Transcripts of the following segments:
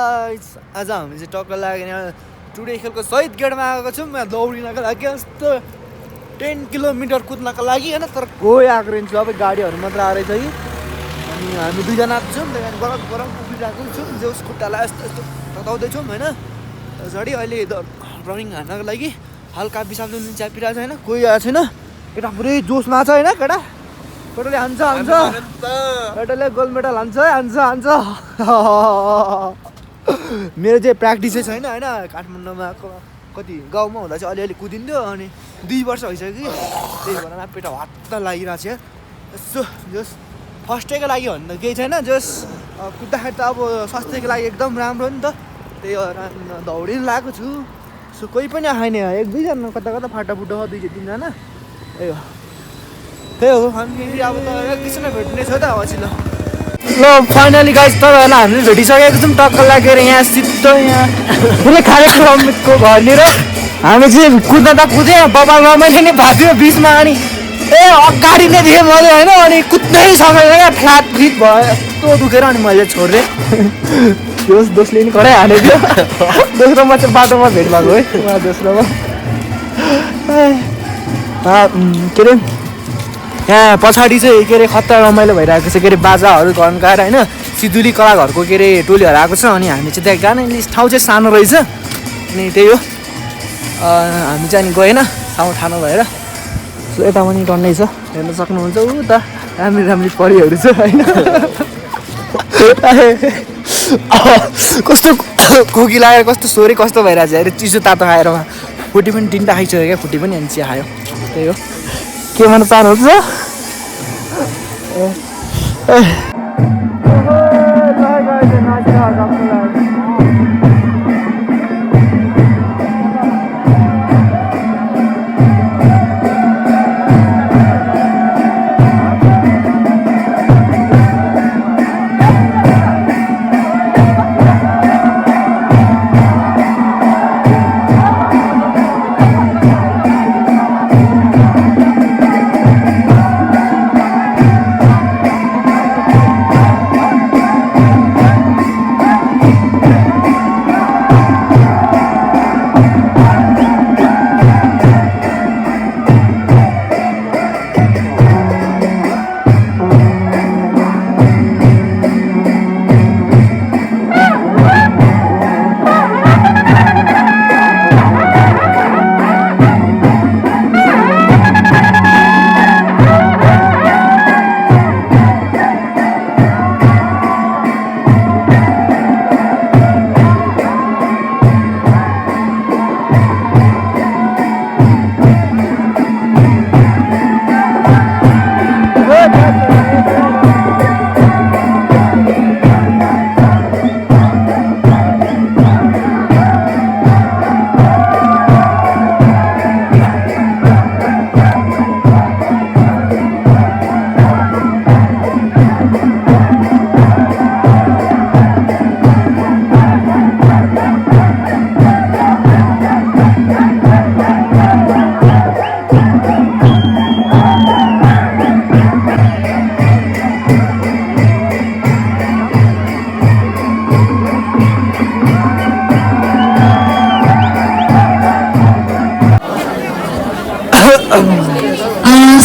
Guys आज हामी चाहिँ टक्क लागेर टुडे खेलको शहीद गेटमा आएको छौँ दौडिनको लागि यस्तो 10 किलोमिटर कुद्नको लागि होइन तर गयो आएको रहेछ अब गाडीहरू मात्र आएर छ कि अनि हामी दुईजना छौँ त्यही गरम गरम उभिरहेको छौँ जो खुट्टालाई यस्तो यस्तो तताउँदैछौँ होइन झडी अहिले रनिङ हान्नको लागि हल्का बिसाल्नु च्यापिरहेको छ होइन कोही आएको छैन केटा पुरै जोसमा छ होइन केटाले हान्छ केटाले गोल्ड मेडल हान्छ मेरो चाहिँ प्र्याक्टिसै छैन होइन काठमाडौँमा कति गाउँमा हुँदा चाहिँ अलिअलि कुदिन्थ्यो अनि 2 वर्ष भइसक्यो कि त्यही भएर पेटा हत्ता लागिरहेको छ यसो जस फर्स्टैको लागि भन्दा केही छैन जस कुद्दाखेरि त अब स्वास्थ्यको लागि एकदम राम्रो नि त त्यही भएर दौडिनु लगाएको छु सो कोही पनि आएन 1-2जना कता फाटाफुटो 2-3जना त्यही हो हामी अब त एकैछिन भेट्ने छ त ल फाइनली गाइस तपाईँहरूलाई हामीले भेटिसकेको छौँ टक्क लागेर यहाँ सिधै यहाँ ठुलो कार्यक्रमको घरनिर हामी चाहिँ कुद्न त कुद्यो बबाल रमाइलो नि भाग्यो बिचमा अनि अगाडि नै देखेँ मैले होइन अनि कुद्नै सकेन क्या फ्ल्याट फिट भयो यस्तो दुखेर अनि मैले छोडेँ दोस्रोले नि खडै हालेको दोस्रोमा चाहिँ बाटोमा भेट भएको है उहाँ दोस्रोमा के अरे यहाँ पछाडि चाहिँ के अरे खतरा रमाइलो भइरहेको छ के अरे बाजाहरू घन्काएर होइन सिधुली कलाघरको के अरे टोलीहरू आएको छ अनि हामी चाहिँ त्यहाँ जाने ठाउँ चाहिँ सानो रहेछ अनि त्यही हो हामी चाहिँ अनि गएन ठाउँ ठानो भएर सो यता पनि टन्नै छ हेर्न सक्नुहुन्छ ऊ त राम्री परिहरू छ होइन कस्तो खोकी लागेर कस्तो सोरे कस्तो भइरहेको छ अरे चिसो तातो खाएर खुट्टी पनि 3टा खाइसक्यो क्या खुट्टी पनि अनि चिया खायो त्यही हो के भन्न चाहनुहुन्छ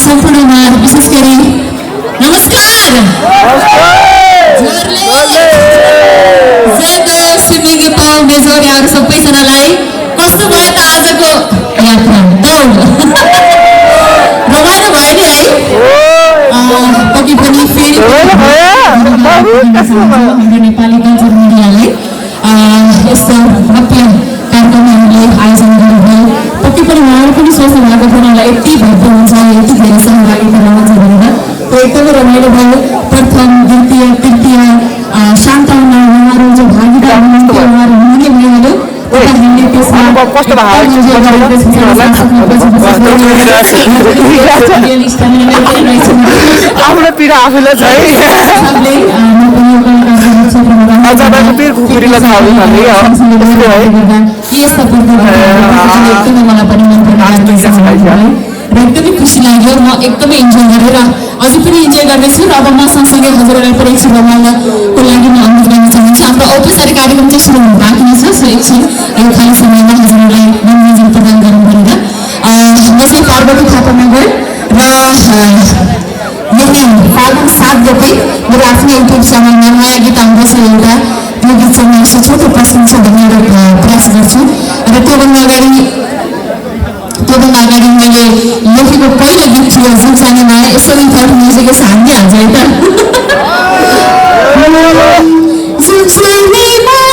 सम्पूर्णमा विशेष गरी नमस्कार स्विमिङ पाउ बेजोड्याहरू सबैजनालाई कस्तो भयो त आजको यात्रा दौड रमाइलो भयो नि है पक्कै पनि फेरि हाम्रो नेपाली कल्चर मिडियाले यस्तो भव्य कार्यक्रमहरूले आयोजन गर्नुभयो पक्कै पनि उहाँहरू पनि सोच्नु भएको थियो उहाँलाई यति भव्य हुन्छ यति धेरै सहभागी गराउँछ भनेर एकदमै रमाइलो भयो प्रथम द्वितीय तृतीय शान्ताउन उहाँहरू जो भागीदार हुनुहुन्थ्यो उहाँहरू हुने भइहाल्यो आफ्नो पीडा आफूलाई छ एकदमै खुसी लाग्यो म एकदमै इन्जोय गरेर अझै पनि इन्जोय गर्दैछु र अब म सँगसँगै हजुरहरूलाई पनि एकछिन रमाइलोको लागि म अनुरोध गर्न चाहन्छु हाम्रो औपचारिक कार्यक्रम चाहिँ सुरु हुनु बाँकी नै छ। सो एकछिन यो खाली समयमा हजुरहरूलाई मनोरञ्जन प्रदान गरौँ भनेर यसै पार्वती थापा नगर र यही फागुन 7 गते मेरो आफ्नो युट्युब च्यानलमा नयाँ गीत आउँदैछ एउटा। त्यो गीत चाहिँ म यसो छोटो प्रस्तुत छ भन्ने एउटा प्रयास गर्छु र त्योभन्दा अगाडि मैले लेखेको पहिलो गीत थियो जुचाने माया। यसो इन्थर्ट म्युजिक यसो हानिदिइहाल्छ है त। जुचाने माया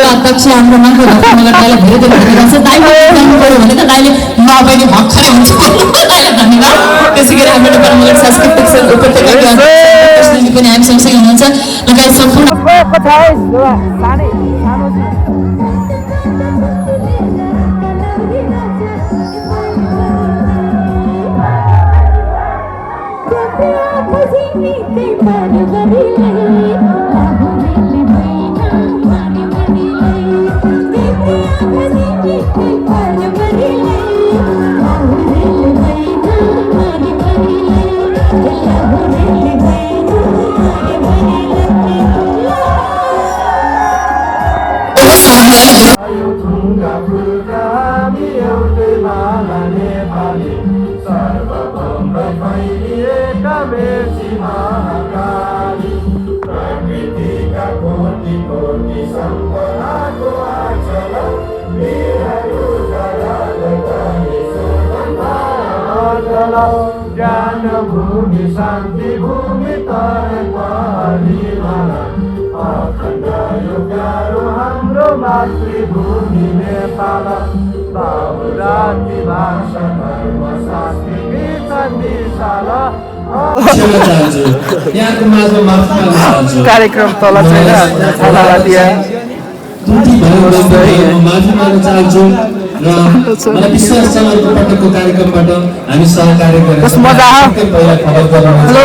अध्यक्ष हाम्रो मान्छे दाइले धेरै दिन भइरहेको छ। दाइले गर्नु भने त दाइले नभए भर्खरै हुन्छ। दाइलाई धन्यवाद। त्यसै गरी हाम्रो नेपाल सांस्कृतिक सङ्घ उपत्यका कृष्णजी पनि हामी सँगसँगै हुनुहुन्छ। लगायत सम्पूर्ण भूमि शान्ति भूमि अखण्ड यो प्यारो हाम्रो मातृभूमि नेपाल। जाति भाषा धर्म संस्कृति कार्यक्रम तल छैन माफी माग्न चाहन्छु र मलाई विश्वास छ अर्को पटकको कार्यक्रमबाट हामी सहकार्य गरेर मजा आयो। हेलो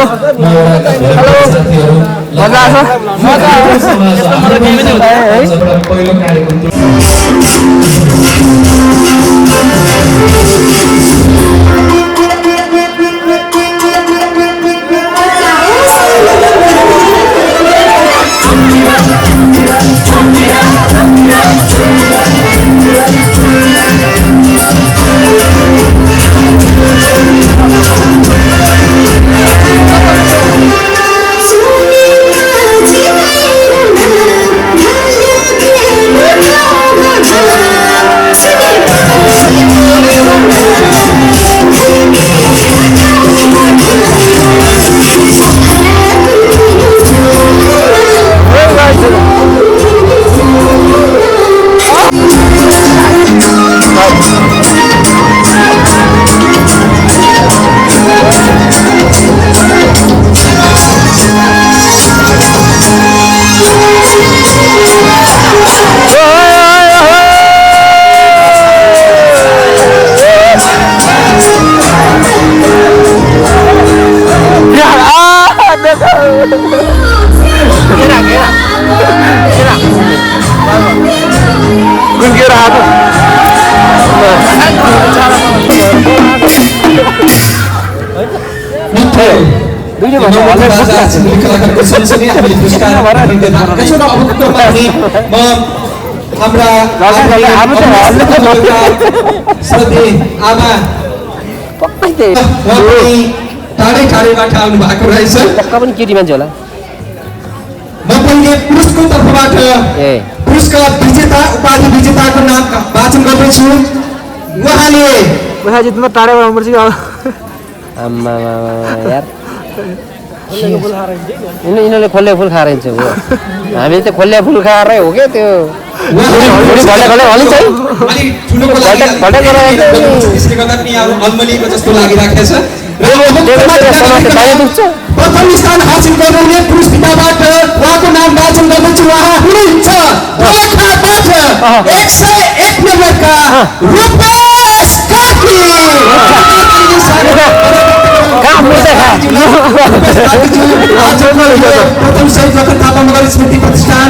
पहिलो कार्यक्रम गुन्केर हात टाढै टाढैबाट आउनु भएको रहेछ पक्का पनि केटी मान्छे होला म पहिले पुरुषको तर्फबाट पुरस्कार विजेता उपाधि विजेताको नाम वाचन गर्दैछु उहाँले पैसा जित्नु त टाढैबाट आउनुपर्छ कि आम्मा यार यिनीहरूले खोले फुल खाएर हिँड्छ हो हामी त खोले फुल खाएरै हो क्या त्यो त्यसले गर्दा पनि अब अल्मलिएको जस्तो लागिराखेको छ प्रथम स्थान हासिल गर्नुहुने पुरुष विधाबाट उहाँको नाम वाचन गर्दैछु उहाँ हुनुहुन्छ गोरखाबाट 101 नम्बरका रूपेश कार्की प्रथम सहित थापा मगर स्मृति प्रतिष्ठान